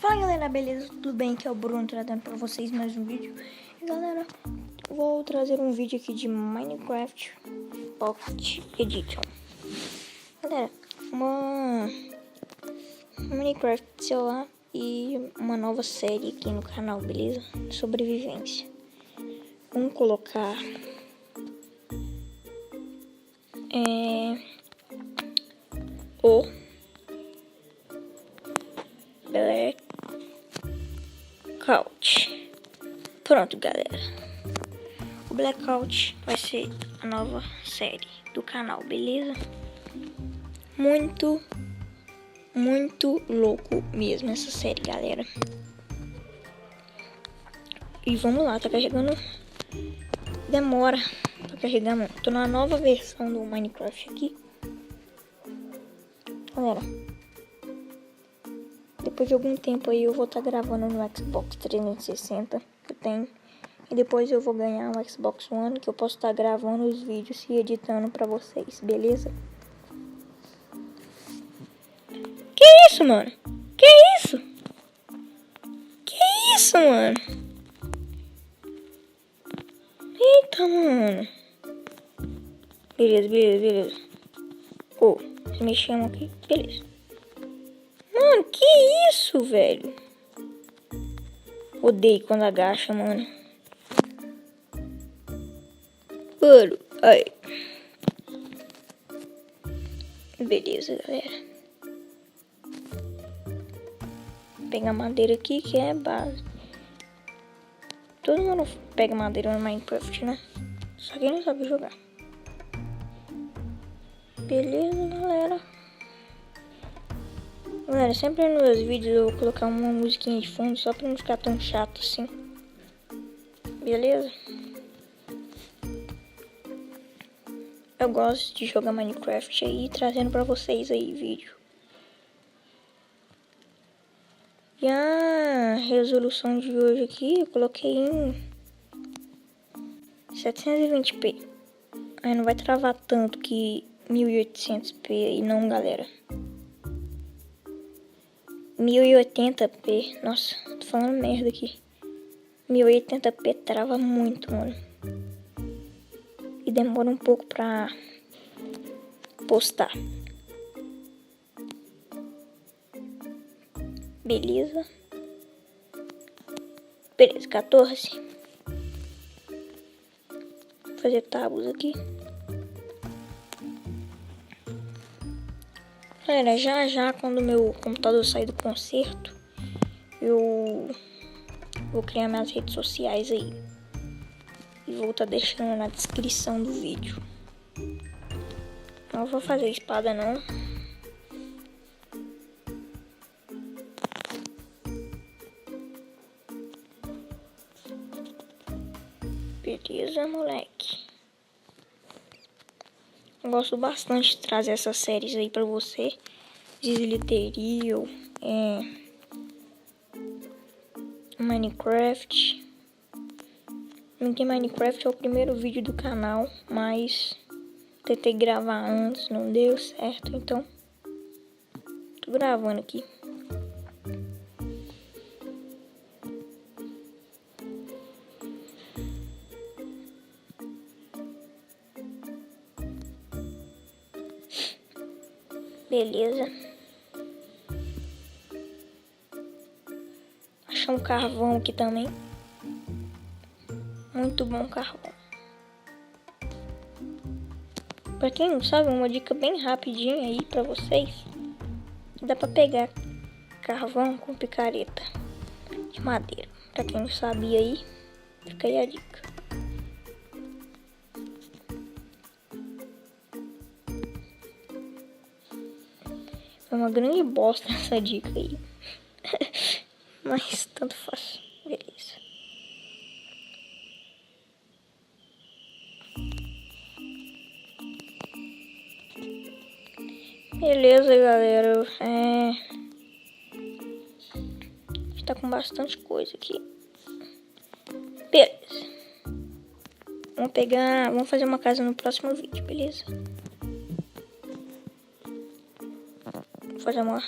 Fala galera, beleza? Tudo bem? Aqui é o Bruno trazendo pra vocês mais um vídeo. E galera, vou trazer um vídeo aqui de Minecraft Pocket Edition. Galera, uma Minecraft celular e uma nova série aqui no canal, beleza? Sobrevivência. Vamos colocar o Blackout. Pronto, galera. O Blackout vai ser a nova série do canal, beleza? Muito louco mesmo essa série, galera. E vamos lá, tá carregando. Demora pra carregar, mano. Tô na nova versão do Minecraft aqui. Galera, depois de algum tempo aí eu vou estar gravando no Xbox 360 que eu tenho. E depois eu vou ganhar um Xbox One que eu posso estar gravando os vídeos e editando pra vocês, beleza? Que isso, mano? Que isso? Que isso, mano? Eita, mano. Beleza. Ô, se mexemos aqui, beleza. Mano, que isso, velho? Odeio quando agacha, mano. Mano, aí. Beleza, galera. Vou pegar madeira aqui, que é base. Todo mundo pega madeira no Minecraft, né? Só quem não sabe jogar. Beleza, galera. Galera, sempre nos meus vídeos eu vou colocar uma musiquinha de fundo só pra não ficar tão chato assim. Beleza? Eu gosto de jogar Minecraft aí, trazendo pra vocês aí vídeo. E a resolução de hoje aqui eu coloquei em 720p. Aí não vai travar tanto que 1800p aí não, galera. 1080p, nossa, tô falando merda aqui. 1080p trava muito, mano. E demora um pouco pra postar. Beleza, 14. Vou fazer tábuas aqui. Galera, já quando meu computador sair do conserto, eu vou criar minhas redes sociais aí. E vou estar deixando na descrição do vídeo. Não vou fazer espada não. Beleza, moleque. Eu gosto bastante de trazer essas séries aí pra você. Slither.io, Minecraft. Minecraft é o primeiro vídeo do canal, mas tentei gravar antes, não deu certo, então tô gravando aqui. Beleza. Achei um carvão aqui também. Muito bom carvão. Pra quem não sabe, uma dica bem rapidinha aí pra vocês. Dá pra pegar carvão com picareta de madeira. Pra quem não sabia aí, fica aí a dica. É uma grande bosta essa dica aí. Mas tanto faz. Beleza. Beleza, galera. Tá com bastante coisa aqui. Beleza. Vamos fazer uma casa no próximo vídeo, beleza? Vou fazer uma